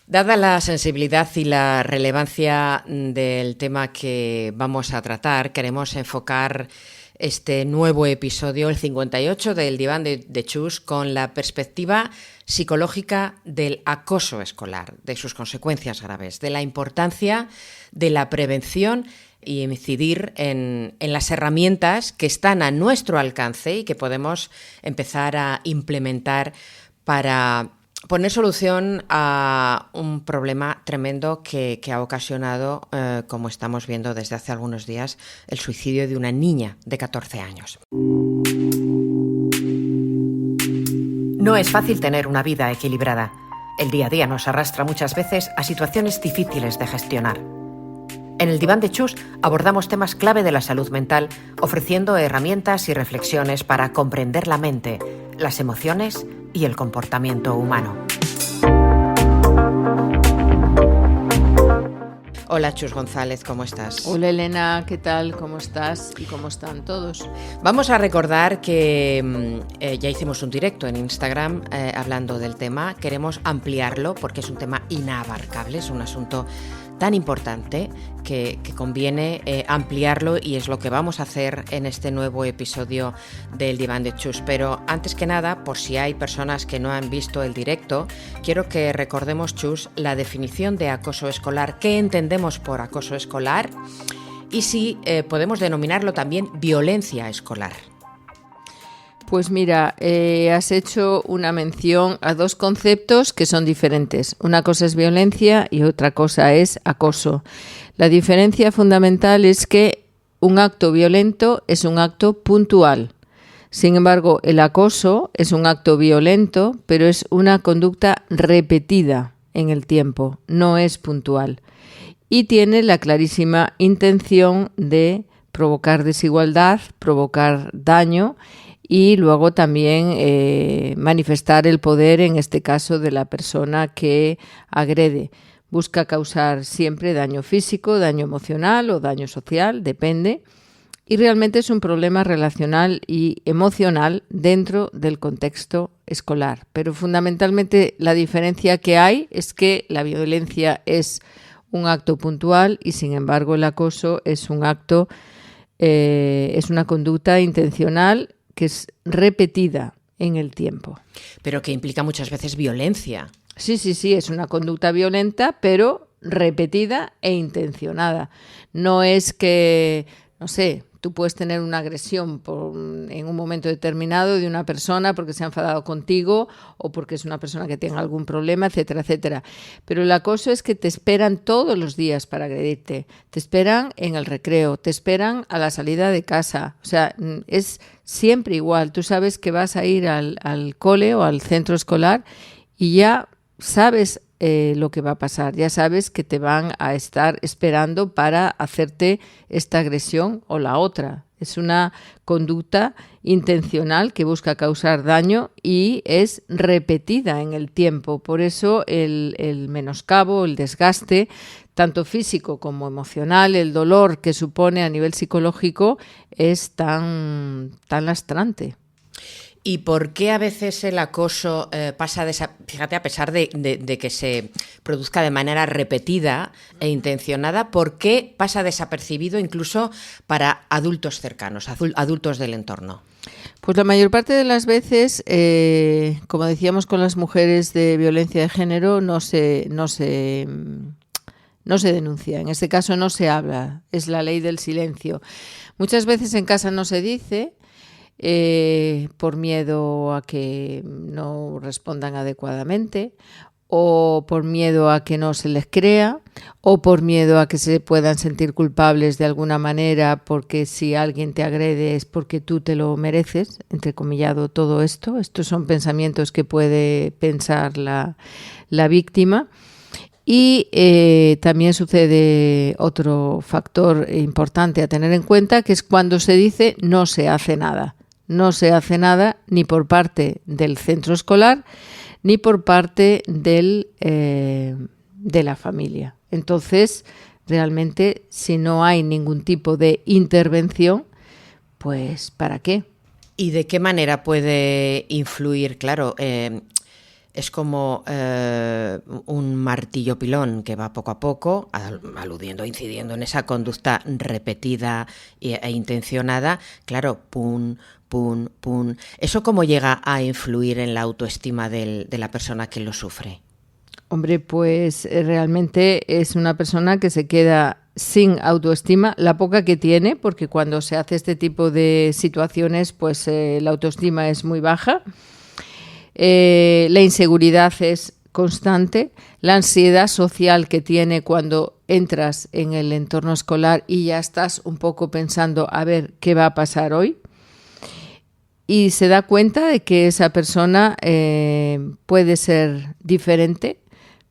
Dada la sensibilidad y la relevancia del tema que vamos a tratar, queremos enfocar este nuevo episodio, el 58 del Diván de Chus, con la perspectiva psicológica del acoso escolar, de sus consecuencias graves, de la importancia de la prevención y incidir en las herramientas que están a nuestro alcance y que podemos empezar a implementar para poner solución a un problema tremendo que ha ocasionado, como estamos viendo desde hace algunos días, el suicidio de una niña de 14 años. No es fácil tener una vida equilibrada. El día a día nos arrastra muchas veces a situaciones difíciles de gestionar. En el Diván de Chus abordamos temas clave de la salud mental, ofreciendo herramientas y reflexiones para comprender la mente, las emociones y el comportamiento humano. Hola Chus González, ¿cómo estás? Hola Elena, ¿qué tal? ¿Cómo estás? ¿Y cómo están todos? Vamos a recordar que ya hicimos un directo en Instagram hablando del tema. Queremos ampliarlo porque es un tema inabarcable, es un asunto tan importante que conviene ampliarlo, y es lo que vamos a hacer en este nuevo episodio del Diván de Chus. Pero antes que nada, por si hay personas que no han visto el directo, quiero que recordemos, Chus, la definición de acoso escolar, qué entendemos por acoso escolar y si podemos denominarlo también violencia escolar. Pues mira, has hecho una mención a dos conceptos que son diferentes. Una cosa es violencia y otra cosa es acoso. La diferencia fundamental es que un acto violento es un acto puntual. Sin embargo, el acoso es un acto violento, pero es una conducta repetida en el tiempo, no es puntual. Y tiene la clarísima intención de provocar desigualdad, provocar daño y luego también manifestar el poder, en este caso, de la persona que agrede. Busca causar siempre daño físico, daño emocional o daño social, depende. Y realmente es un problema relacional y emocional dentro del contexto escolar. Pero fundamentalmente la diferencia que hay es que la violencia es un acto puntual y, sin embargo, el acoso es un acto, es una conducta intencional que es repetida en el tiempo. Pero que implica muchas veces violencia. Sí, es una conducta violenta, pero repetida e intencionada. No es que, no sé, tú puedes tener una agresión en un momento determinado de una persona porque se ha enfadado contigo o porque es una persona que tenga algún problema, etcétera, etcétera. Pero el acoso es que te esperan todos los días para agredirte. Te esperan en el recreo, te esperan a la salida de casa. O sea, es siempre igual. Tú sabes que vas a ir al cole o al centro escolar y ya sabes lo que va a pasar, ya sabes que te van a estar esperando para hacerte esta agresión o la otra. Es una conducta intencional que busca causar daño y es repetida en el tiempo. Por eso el menoscabo, el desgaste, tanto físico como emocional, el dolor que supone a nivel psicológico es tan lastrante. ¿Y por qué a veces el acoso pasa fíjate, a pesar de que se produzca de manera repetida e intencionada, por qué pasa desapercibido incluso para adultos cercanos, adultos del entorno? Pues la mayor parte de las veces, como decíamos con las mujeres de violencia de género, no se denuncia. En este caso no se habla, es la ley del silencio. Muchas veces en casa no se dice, por miedo a que no respondan adecuadamente, o por miedo a que no se les crea, o por miedo a que se puedan sentir culpables de alguna manera, porque si alguien te agrede es porque tú te lo mereces, entrecomillado todo esto. Estos son pensamientos que puede pensar la víctima. Y también sucede otro factor importante a tener en cuenta, que es cuando se dice no se hace nada. No se hace nada ni por parte del centro escolar ni por parte de la familia. Entonces, realmente, si no hay ningún tipo de intervención, pues ¿para qué? ¿Y de qué manera puede influir? Claro, es como un martillo pilón que va poco a poco, aludiendo, incidiendo en esa conducta repetida e intencionada, claro, pum, pum, pum. ¿Eso cómo llega a influir en la autoestima de la persona que lo sufre? Hombre, pues realmente es una persona que se queda sin autoestima, la poca que tiene, porque cuando se hace este tipo de situaciones, pues la autoestima es muy baja. La inseguridad es constante, la ansiedad social que tiene cuando entras en el entorno escolar y ya estás un poco pensando a ver qué va a pasar hoy, y se da cuenta de que esa persona puede ser diferente.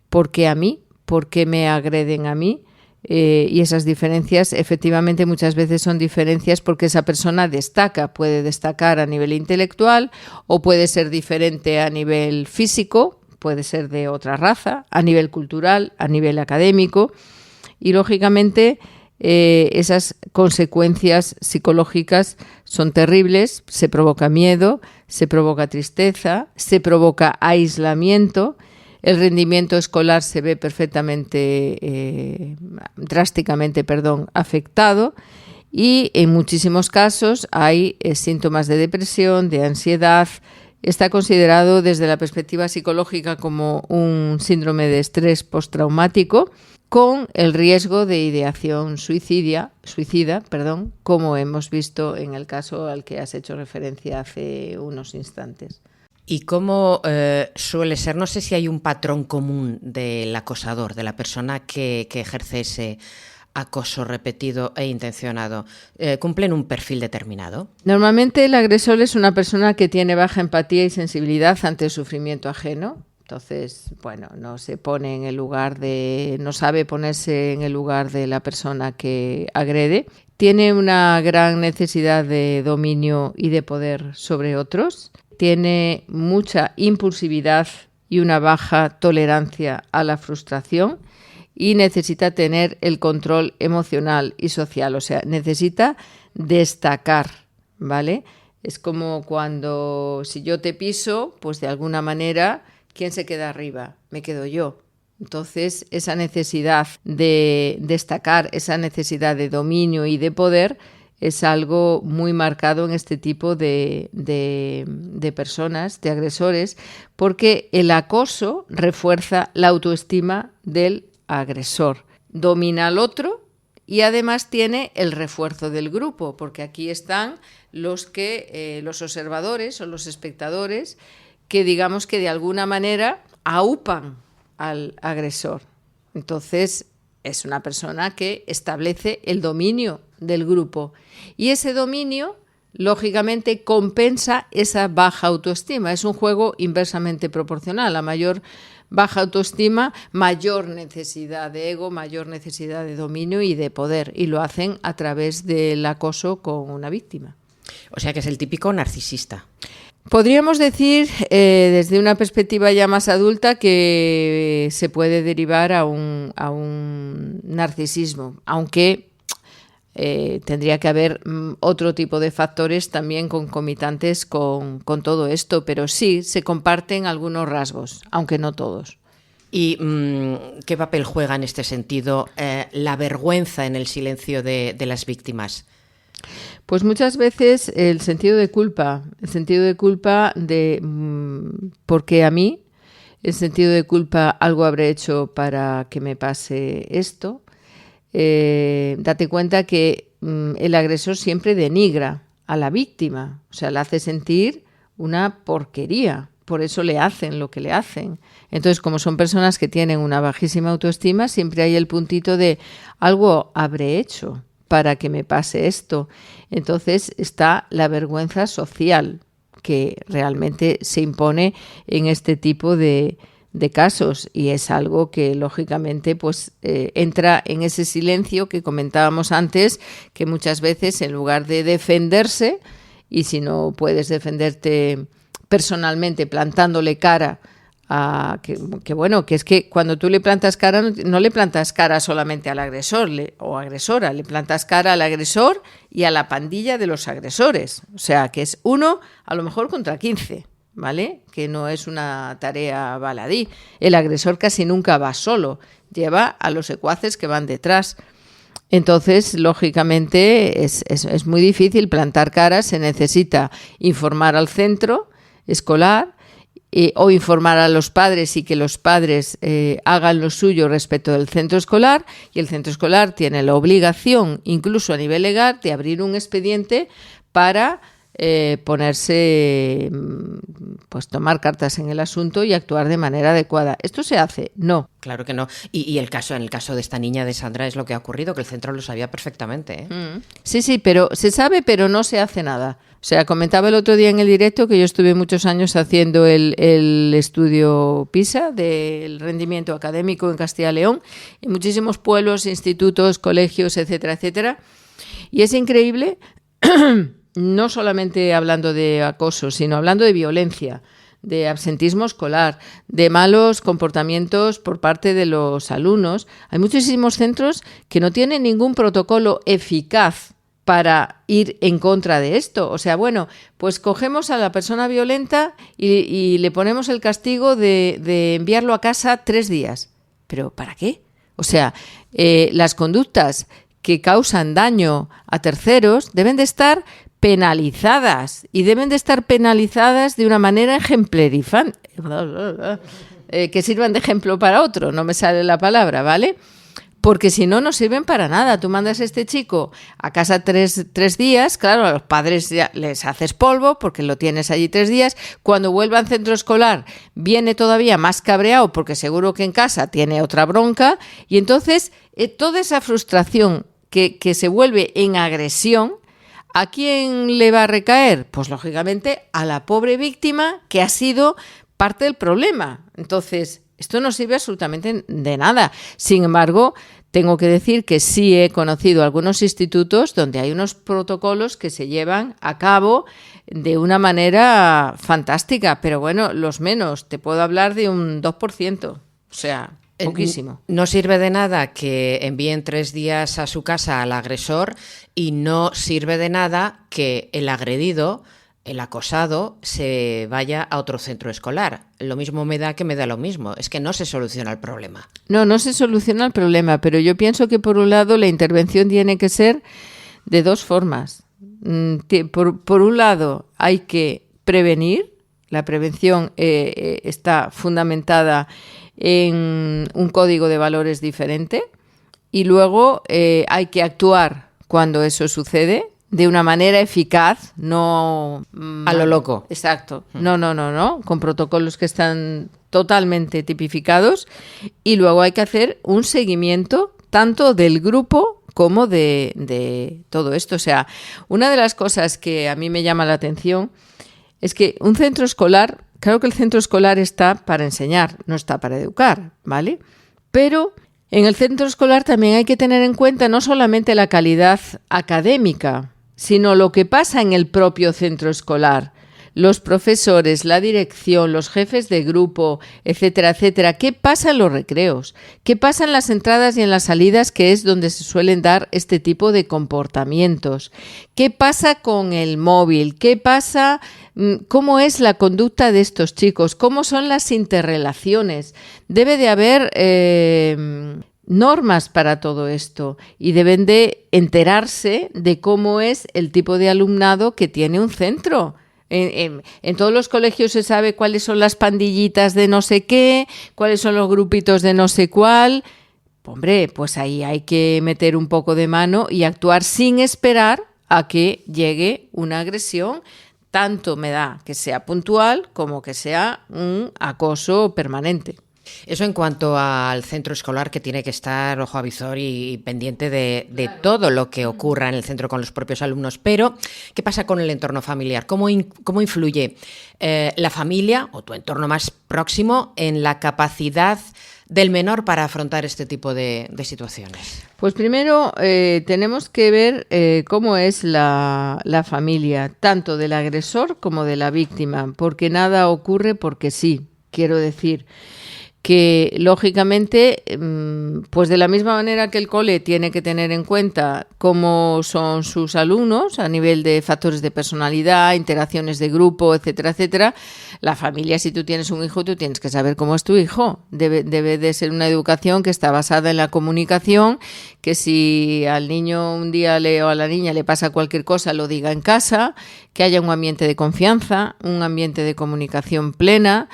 ¿Por qué me agreden a mí? Y esas diferencias efectivamente muchas veces son diferencias porque esa persona destaca, puede destacar a nivel intelectual o puede ser diferente a nivel físico, puede ser de otra raza, a nivel cultural, a nivel académico, y lógicamente esas consecuencias psicológicas son terribles, se provoca miedo, se provoca tristeza, se provoca aislamiento. El rendimiento escolar se ve drásticamente afectado, y en muchísimos casos hay síntomas de depresión, de ansiedad. Está considerado desde la perspectiva psicológica como un síndrome de estrés postraumático con el riesgo de ideación suicida, como hemos visto en el caso al que has hecho referencia hace unos instantes. ¿Y cómo suele ser? No sé si hay un patrón común del acosador, de la persona que ejerce ese acoso repetido e intencionado. ¿Cumplen un perfil determinado? Normalmente el agresor es una persona que tiene baja empatía y sensibilidad ante el sufrimiento ajeno. Entonces, no sabe ponerse en el lugar de la persona que agrede. Tiene una gran necesidad de dominio y de poder sobre otros. Tiene mucha impulsividad y una baja tolerancia a la frustración, y necesita tener el control emocional y social, o sea, necesita destacar, ¿vale? Es como cuando si yo te piso, pues de alguna manera, ¿quién se queda arriba? Me quedo yo. Entonces, esa necesidad de destacar, esa necesidad de dominio y de poder es algo muy marcado en este tipo de personas, de agresores, porque el acoso refuerza la autoestima del agresor, domina al otro y además tiene el refuerzo del grupo, porque aquí están los observadores o los espectadores que digamos que de alguna manera aupan al agresor. Entonces es una persona que establece el dominio del grupo, y ese dominio lógicamente compensa esa baja autoestima. Es un juego inversamente proporcional. A mayor baja autoestima, mayor necesidad de ego, mayor necesidad de dominio y de poder, y lo hacen a través del acoso con una víctima. O sea que es el típico narcisista. Podríamos decir, desde una perspectiva ya más adulta, que se puede derivar a un narcisismo, aunque tendría que haber otro tipo de factores también concomitantes con todo esto, pero sí se comparten algunos rasgos, aunque no todos. ¿Y qué papel juega en este sentido la vergüenza en el silencio de las víctimas? Pues muchas veces el sentido de culpa porque a mí el sentido de culpa, algo habré hecho para que me pase esto. Date cuenta que el agresor siempre denigra a la víctima, o sea, la hace sentir una porquería, por eso le hacen lo que le hacen. Entonces, como son personas que tienen una bajísima autoestima, siempre hay el puntito de algo habré hecho para que me pase esto. Entonces está la vergüenza social, que realmente se impone en este tipo de casos, y es algo que lógicamente pues entra en ese silencio que comentábamos antes, que muchas veces en lugar de defenderse, y si no puedes defenderte personalmente plantándole cara que es que cuando tú le plantas cara, no le plantas cara solamente al agresor o agresora, le plantas cara al agresor y a la pandilla de los agresores, o sea que es uno a lo mejor contra 15. ¿vale? Que no es una tarea baladí. El agresor casi nunca va solo, lleva a los secuaces que van detrás. Entonces, lógicamente, es muy difícil plantar cara. Se necesita informar al centro escolar o informar a los padres y que los padres hagan lo suyo respecto del centro escolar, y el centro escolar tiene la obligación, incluso a nivel legal, de abrir un expediente para ponerse, pues tomar cartas en el asunto y actuar de manera adecuada. ¿Esto se hace? No. Claro que no. Y en el caso de esta niña de Sandra es lo que ha ocurrido, que el centro lo sabía perfectamente, ¿eh? Sí, pero se sabe, pero no se hace nada. O sea, comentaba el otro día en el directo que yo estuve muchos años haciendo el estudio PISA del rendimiento académico en Castilla y León, en muchísimos pueblos, institutos, colegios, etcétera, etcétera. Y es increíble. No solamente hablando de acoso, sino hablando de violencia, de absentismo escolar, de malos comportamientos por parte de los alumnos. Hay muchísimos centros que no tienen ningún protocolo eficaz para ir en contra de esto. O sea, bueno, pues cogemos a la persona violenta y le ponemos el castigo de enviarlo a casa 3 días. ¿Pero para qué? O sea, las conductas que causan daño a terceros deben de estar penalizadas, y deben de estar penalizadas de una manera ejemplarizante, que sirvan de ejemplo para otro, no me sale la palabra, ¿vale? Porque si no, no sirven para nada. Tú mandas a este chico a casa 3 días, claro, a los padres ya les haces polvo porque lo tienes allí 3 días. Cuando vuelva al centro escolar viene todavía más cabreado porque seguro que en casa tiene otra bronca, y entonces toda esa frustración que se vuelve en agresión, ¿a quién le va a recaer? Pues lógicamente a la pobre víctima, que ha sido parte del problema. Entonces, esto no sirve absolutamente de nada. Sin embargo, tengo que decir que sí he conocido algunos institutos donde hay unos protocolos que se llevan a cabo de una manera fantástica, pero bueno, los menos, te puedo hablar de un 2%, o sea, poquísimo. No sirve de nada que envíen 3 días a su casa al agresor, y no sirve de nada que el agredido, el acosado, se vaya a otro centro escolar. Lo mismo me da lo mismo. Es que no se soluciona el problema. No se soluciona el problema, pero yo pienso que por un lado la intervención tiene que ser de 2 formas. Por un lado hay que prevenir. La prevención está fundamentada en un código de valores diferente, y luego hay que actuar cuando eso sucede de una manera eficaz, no a lo loco. Exacto. No, con protocolos que están totalmente tipificados, y luego hay que hacer un seguimiento tanto del grupo como de todo esto. O sea, una de las cosas que a mí me llama la atención es que un centro escolar, claro que el centro escolar está para enseñar, no está para educar, ¿vale? Pero en el centro escolar también hay que tener en cuenta no solamente la calidad académica, sino lo que pasa en el propio centro escolar. Los profesores, la dirección, los jefes de grupo, etcétera, etcétera. ¿Qué pasa en los recreos? ¿Qué pasa en las entradas y en las salidas, que es donde se suelen dar este tipo de comportamientos? ¿Qué pasa con el móvil? ¿Qué pasa? ¿Cómo es la conducta de estos chicos? ¿Cómo son las interrelaciones? Debe de haber normas para todo esto, y deben de enterarse de cómo es el tipo de alumnado que tiene un centro. En todos los colegios se sabe cuáles son las pandillitas de no sé qué, cuáles son los grupitos de no sé cuál. Hombre, pues ahí hay que meter un poco de mano y actuar sin esperar a que llegue una agresión. Tanto me da que sea puntual como que sea un acoso permanente. Eso en cuanto al centro escolar, que tiene que estar ojo a visor y pendiente de todo lo que ocurra en el centro con los propios alumnos. Pero, ¿qué pasa con el entorno familiar? ¿Cómo influye la familia o tu entorno más próximo en la capacidad del menor para afrontar este tipo de situaciones? Pues primero tenemos que ver cómo es la familia, tanto del agresor como de la víctima, porque nada ocurre porque sí, quiero decir. que lógicamente, pues de la misma manera que el cole tiene que tener en cuenta cómo son sus alumnos a nivel de factores de personalidad, interacciones de grupo, etcétera, etcétera, la familia, si tú tienes un hijo, tú tienes que saber cómo es tu hijo. Debe de ser una educación que está basada en la comunicación, que si al niño un día o a la niña le pasa cualquier cosa, lo diga en casa, que haya un ambiente de confianza, un ambiente de comunicación plena,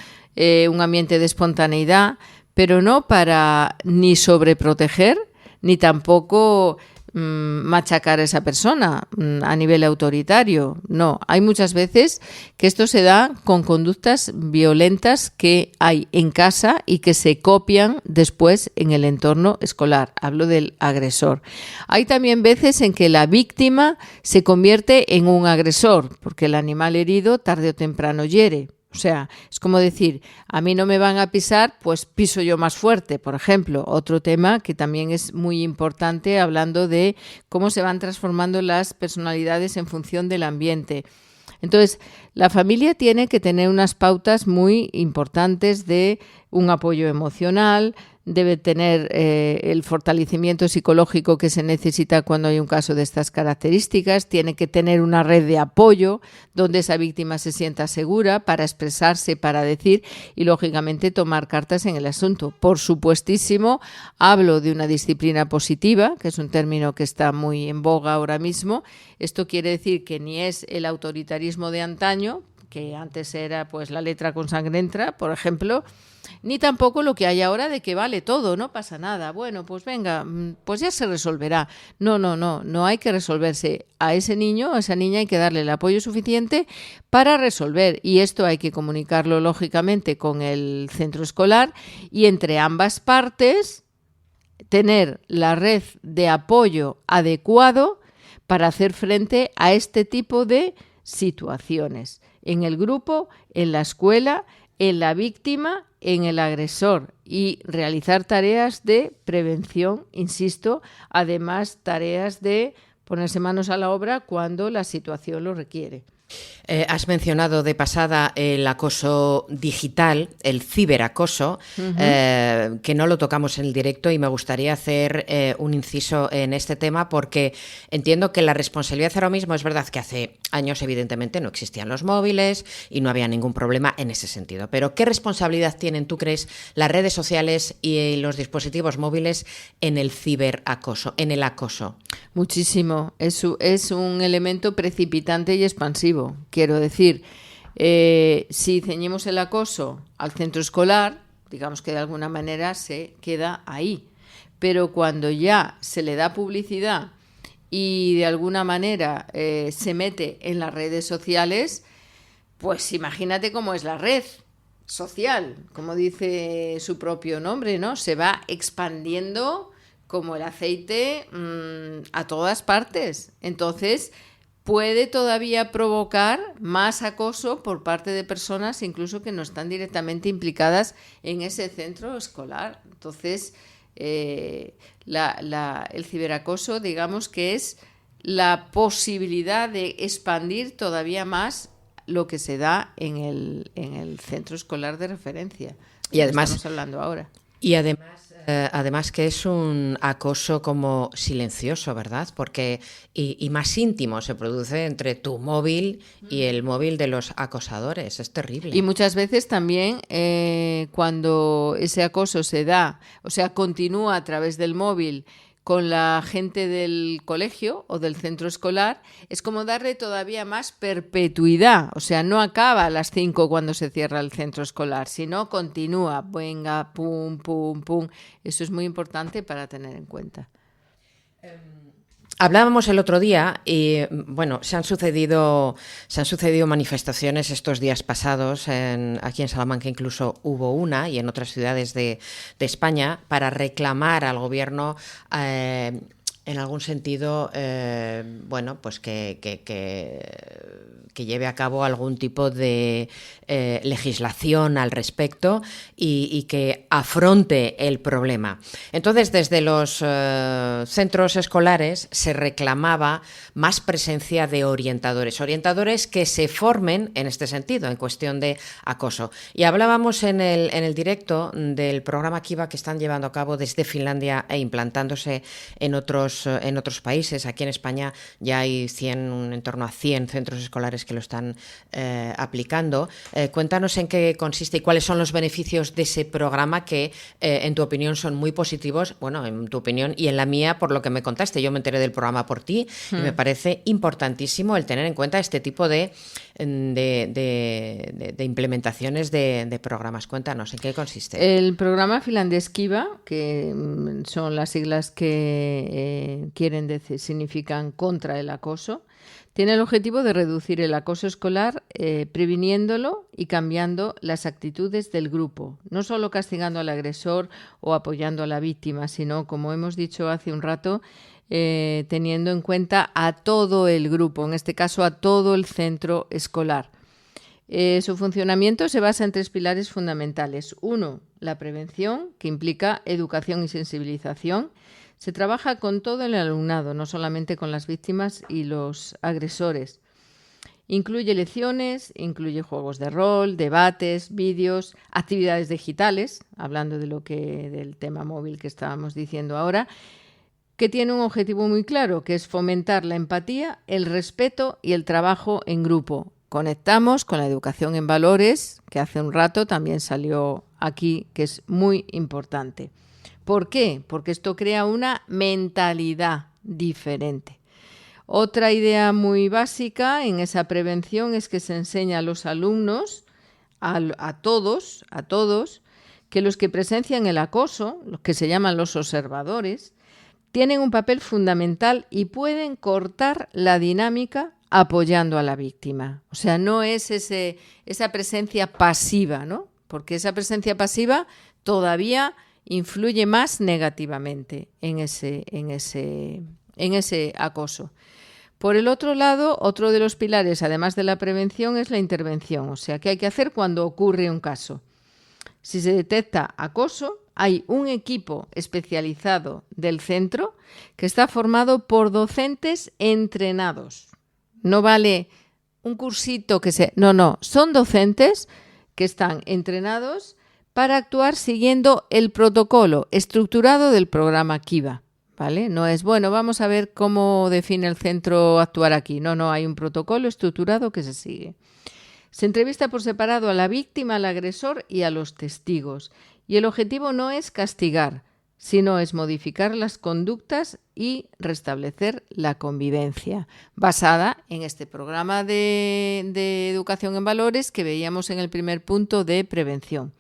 un ambiente de espontaneidad, pero no para ni sobreproteger, ni tampoco machacar a esa persona a nivel autoritario. No, hay muchas veces que esto se da con conductas violentas que hay en casa y que se copian después en el entorno escolar. Hablo del agresor. Hay también veces en que la víctima se convierte en un agresor, porque el animal herido tarde o temprano hiere. O sea, es como decir, a mí no me van a pisar, pues piso yo más fuerte, por ejemplo. Otro tema que también es muy importante, hablando de cómo se van transformando las personalidades en función del ambiente. Entonces, la familia tiene que tener unas pautas muy importantes de un apoyo emocional, debe tener el fortalecimiento psicológico que se necesita cuando hay un caso de estas características, tiene que tener una red de apoyo donde esa víctima se sienta segura para expresarse, para decir y, lógicamente, tomar cartas en el asunto. Por supuestísimo, hablo de una disciplina positiva, que es un término que está muy en boga ahora mismo. Esto quiere decir que ni es el autoritarismo de antaño, que antes era pues la letra con sangre entra, por ejemplo, ni tampoco lo que hay ahora de que vale todo, no pasa nada. Bueno, pues venga, pues ya se resolverá. No hay que resolverse. A ese niño, a esa niña hay que darle el apoyo suficiente para resolver. Y esto hay que comunicarlo, lógicamente, con el centro escolar y entre ambas partes tener la red de apoyo adecuado para hacer frente a este tipo de situaciones. En el grupo, en la escuela, en la víctima, en el agresor y realizar tareas de prevención, insisto, además tareas de ponerse manos a la obra cuando la situación lo requiere. Has mencionado de pasada el acoso digital, el ciberacoso, que no lo tocamos en el directo y me gustaría hacer un inciso en este tema porque entiendo que la responsabilidad ahora mismo, es verdad que hace años evidentemente no existían los móviles y no había ningún problema en ese sentido, pero ¿qué responsabilidad tienen, tú crees, las redes sociales y los dispositivos móviles en el ciberacoso, en el acoso? Muchísimo, es un elemento precipitante y expansivo. Quiero decir, si ceñimos el acoso al centro escolar, digamos que de alguna manera se queda ahí. Pero cuando ya se le da publicidad y de alguna manera se mete en las redes sociales, pues imagínate cómo es la red social, como dice su propio nombre, ¿no? Se va expandiendo como el aceite a todas partes. Entonces, puede todavía provocar más acoso por parte de personas incluso que no están directamente implicadas en ese centro escolar. Entonces, el ciberacoso, digamos que es la posibilidad de expandir todavía más lo que se da en el centro escolar de referencia. Y además, estamos hablando ahora. Y además que es un acoso como silencioso, ¿verdad? Porque y más íntimo se produce entre tu móvil y el móvil de los acosadores. Es terrible. Y muchas veces también cuando ese acoso se da, o sea, continúa a través del móvil con la gente del colegio o del centro escolar, es como darle todavía más perpetuidad. O sea, no acaba a las 5 cuando se cierra el centro escolar, sino continúa, venga, pum, pum, pum. Eso es muy importante para tener en cuenta. Hablábamos el otro día y, bueno, se han sucedido manifestaciones estos días pasados. Aquí en Salamanca incluso hubo una y en otras ciudades de España para reclamar al gobierno en algún sentido, bueno, pues que lleve a cabo algún tipo de legislación al respecto y que afronte el problema. Entonces, desde los centros escolares se reclamaba más presencia de orientadores que se formen en este sentido, en cuestión de acoso. Y hablábamos en el directo del programa Kiva que están llevando a cabo desde Finlandia e implantándose en otros países. Aquí en España ya hay en torno a 100 centros escolares que lo están aplicando. Cuéntanos en qué consiste y cuáles son los beneficios de ese programa que, en tu opinión, son muy positivos. Bueno, en tu opinión y en la mía, por lo que me contaste. Yo me enteré del programa por ti y me parece importantísimo el tener en cuenta este tipo de implementaciones de programas. Cuéntanos, ¿en qué consiste? El programa finlandés Kiva, que son las siglas que significan contra el acoso, tiene el objetivo de reducir el acoso escolar, previniéndolo y cambiando las actitudes del grupo, no solo castigando al agresor o apoyando a la víctima, sino, como hemos dicho hace un rato, teniendo en cuenta a todo el grupo, en este caso a todo el centro escolar. Su funcionamiento se basa en 3 pilares fundamentales. 1, la prevención, que implica educación y sensibilización. Se trabaja con todo el alumnado, no solamente con las víctimas y los agresores. Incluye lecciones, incluye juegos de rol, debates, vídeos, actividades digitales, hablando del tema móvil que estábamos diciendo ahora, que tiene un objetivo muy claro, que es fomentar la empatía, el respeto y el trabajo en grupo. Conectamos con la educación en valores, que hace un rato también salió aquí, que es muy importante. ¿Por qué? Porque esto crea una mentalidad diferente. Otra idea muy básica en esa prevención es que se enseña a los alumnos, a todos, que los que presencian el acoso, los que se llaman los observadores, tienen un papel fundamental y pueden cortar la dinámica apoyando a la víctima. O sea, no es esa presencia pasiva, ¿no? Porque esa presencia pasiva todavía influye más negativamente en ese acoso. Por el otro lado, otro de los pilares, además de la prevención, es la intervención. O sea, ¿qué hay que hacer cuando ocurre un caso? Si se detecta acoso, hay un equipo especializado del centro que está formado por docentes entrenados. No vale un cursito No, son docentes que están entrenados para actuar siguiendo el protocolo estructurado del programa Kiva, ¿vale? No es, bueno, vamos a ver cómo define el centro actuar aquí. No, hay un protocolo estructurado que se sigue. Se entrevista por separado a la víctima, al agresor y a los testigos. Y el objetivo no es castigar, sino es modificar las conductas y restablecer la convivencia, basada en este programa de educación en valores que veíamos en el primer punto de prevención.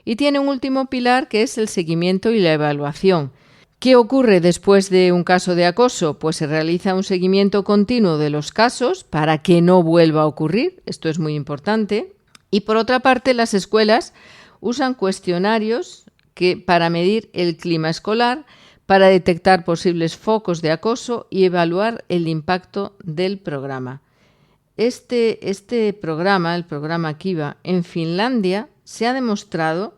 Y tiene un último pilar que es el seguimiento y la evaluación. ¿Qué ocurre después de un caso de acoso? Pues se realiza un seguimiento continuo de los casos para que no vuelva a ocurrir. Esto es muy importante. Y por otra parte, las escuelas usan cuestionarios para medir el clima escolar, para detectar posibles focos de acoso y evaluar el impacto del programa. Este programa, el programa Kiva, en Finlandia se ha demostrado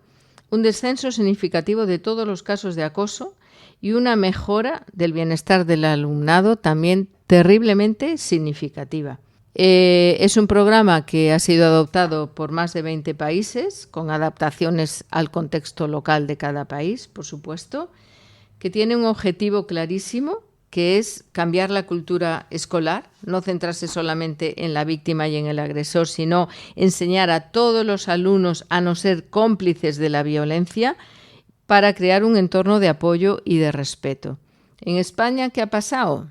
un descenso significativo de todos los casos de acoso y una mejora del bienestar del alumnado también terriblemente significativa. Es un programa que ha sido adoptado por más de 20 países, con adaptaciones al contexto local de cada país, por supuesto, que tiene un objetivo clarísimo, que es cambiar la cultura escolar, no centrarse solamente en la víctima y en el agresor, sino enseñar a todos los alumnos a no ser cómplices de la violencia para crear un entorno de apoyo y de respeto. ¿En España qué ha pasado?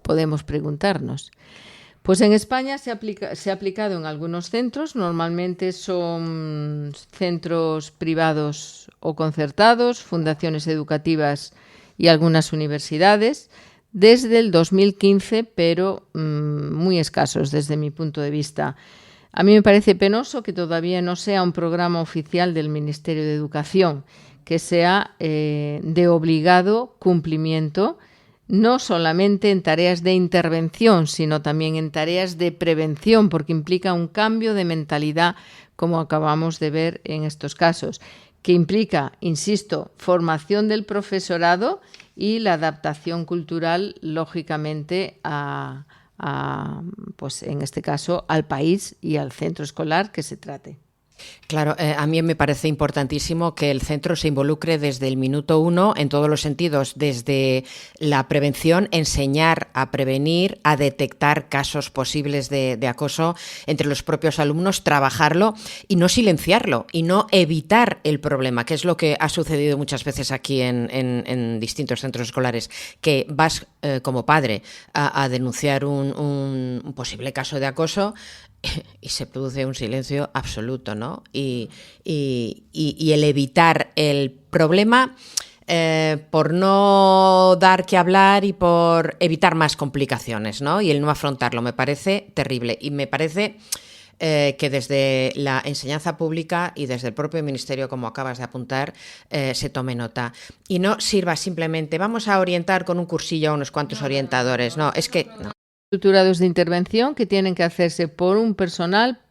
Podemos preguntarnos. Pues en España se ha aplicado en algunos centros, normalmente son centros privados o concertados, fundaciones educativas y algunas universidades, desde el 2015, pero muy escasos desde mi punto de vista. A mí me parece penoso que todavía no sea un programa oficial del Ministerio de Educación, que sea de obligado cumplimiento no solamente en tareas de intervención, sino también en tareas de prevención, porque implica un cambio de mentalidad, como acabamos de ver en estos casos, que implica, insisto, formación del profesorado y la adaptación cultural, lógicamente, pues en este caso, al país y al centro escolar que se trate. Claro, a mí me parece importantísimo que el centro se involucre desde el minuto 1 en todos los sentidos, desde la prevención, enseñar a prevenir, a detectar casos posibles de acoso entre los propios alumnos, trabajarlo y no silenciarlo y no evitar el problema, que es lo que ha sucedido muchas veces aquí en distintos centros escolares, que vas como padre a denunciar un posible caso de acoso y se produce un silencio absoluto, ¿no? Y el evitar el problema por no dar que hablar y por evitar más complicaciones, ¿no? Y el no afrontarlo me parece terrible. Y me parece que desde la enseñanza pública y desde el propio ministerio, como acabas de apuntar, se tome nota. Y no sirva simplemente, vamos a orientar con un cursillo a unos cuantos orientadores. No, es que no. Estructurados de intervención que tienen que hacerse por un personal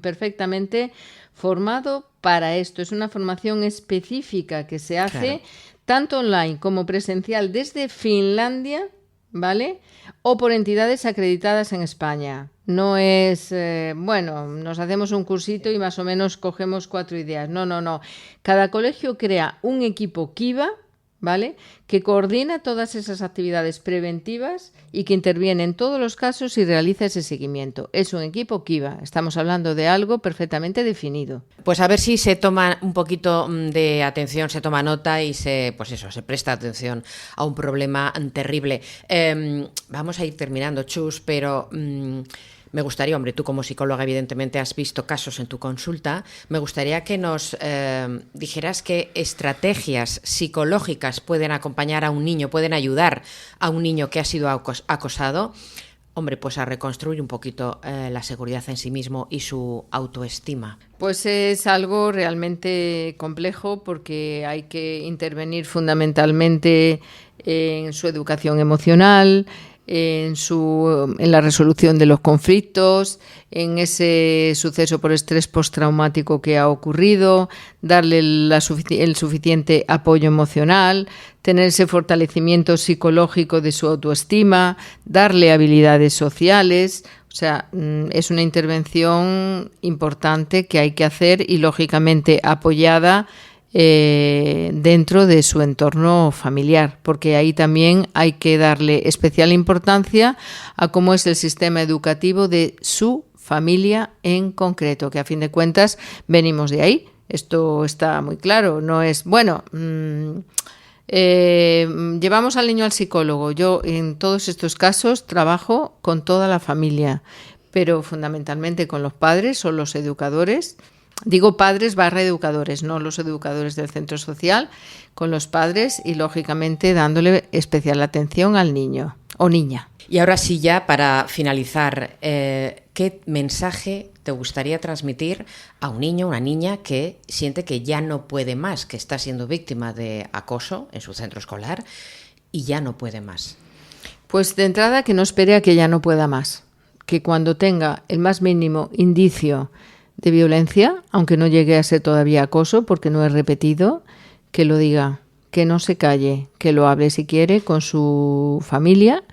perfectamente formado para esto. Es una formación específica que se hace tanto online como presencial desde Finlandia, ¿vale? O por entidades acreditadas en España. No es, nos hacemos un cursito y más o menos cogemos 4 ideas. No. Cada colegio crea un equipo Kiva, ¿vale?, que coordina todas esas actividades preventivas y que interviene en todos los casos y realiza ese seguimiento. Es un equipo Kiva. Estamos hablando de algo perfectamente definido. Pues a ver si se toma un poquito de atención, se toma nota y se presta atención a un problema terrible. Vamos a ir terminando, Chus, pero me gustaría, hombre, tú como psicóloga evidentemente has visto casos en tu consulta, me gustaría que nos dijeras qué estrategias psicológicas pueden acompañar a un niño, pueden ayudar a un niño que ha sido acosado, hombre, pues a reconstruir un poquito la seguridad en sí mismo y su autoestima. Pues es algo realmente complejo porque hay que intervenir fundamentalmente en su educación emocional, en la resolución de los conflictos, en ese suceso por estrés postraumático que ha ocurrido, darle el suficiente apoyo emocional, tener ese fortalecimiento psicológico de su autoestima, darle habilidades sociales. O sea, es una intervención importante que hay que hacer y lógicamente apoyada dentro de su entorno familiar, porque ahí también hay que darle especial importancia a cómo es el sistema educativo de su familia en concreto, que a fin de cuentas venimos de ahí. Esto está muy claro, no es, llevamos al niño al psicólogo. Yo en todos estos casos trabajo con toda la familia, pero fundamentalmente con los padres o los educadores. Digo padres / educadores, no los educadores del centro social, con los padres y lógicamente dándole especial atención al niño o niña. Y ahora sí, ya para finalizar, ¿qué mensaje te gustaría transmitir a un niño o una niña que siente que ya no puede más, que está siendo víctima de acoso en su centro escolar y ya no puede más? Pues de entrada que no espere a que ya no pueda más, que cuando tenga el más mínimo indicio de violencia, aunque no llegue a ser todavía acoso porque no es repetido, que lo diga, que no se calle, que lo hable si quiere con su familia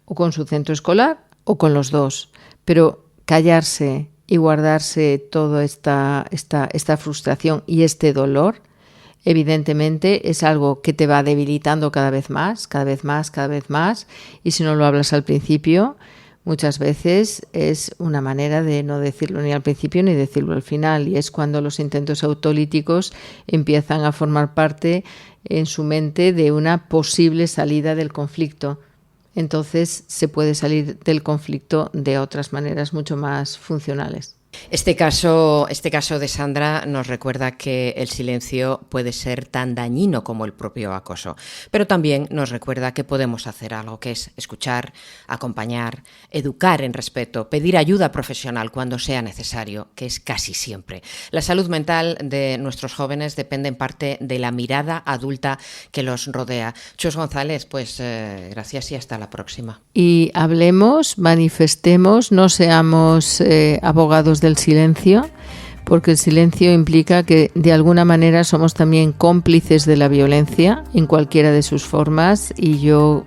o con su centro escolar o con los dos, pero callarse y guardarse toda esta frustración y este dolor, evidentemente es algo que te va debilitando cada vez más, y si no lo hablas al principio, muchas veces es una manera de no decirlo ni al principio ni decirlo al final, y es cuando los intentos autolíticos empiezan a formar parte en su mente de una posible salida del conflicto. Entonces se puede salir del conflicto de otras maneras mucho más funcionales. Este caso de Sandra nos recuerda que el silencio puede ser tan dañino como el propio acoso, pero también nos recuerda que podemos hacer algo, que es escuchar, acompañar, educar en respeto, pedir ayuda profesional cuando sea necesario, que es casi siempre. La salud mental de nuestros jóvenes depende en parte de la mirada adulta que los rodea. Chus González, pues gracias y hasta la próxima. Y hablemos, manifestemos, no seamos abogados del silencio, porque el silencio implica que de alguna manera somos también cómplices de la violencia en cualquiera de sus formas, y yo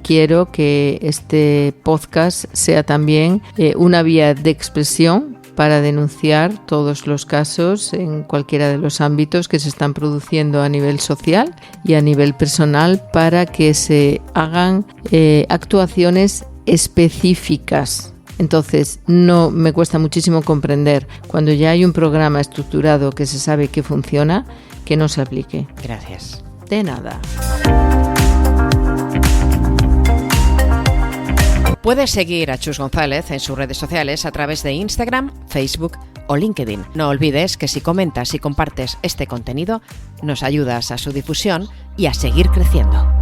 quiero que este podcast sea también una vía de expresión para denunciar todos los casos en cualquiera de los ámbitos que se están produciendo a nivel social y a nivel personal, para que se hagan actuaciones específicas. Entonces, no me cuesta muchísimo comprender cuando ya hay un programa estructurado que se sabe que funciona, que no se aplique. Gracias. De nada. Puedes seguir a Chus González en sus redes sociales a través de Instagram, Facebook o LinkedIn. No olvides que si comentas y compartes este contenido, nos ayudas a su difusión y a seguir creciendo.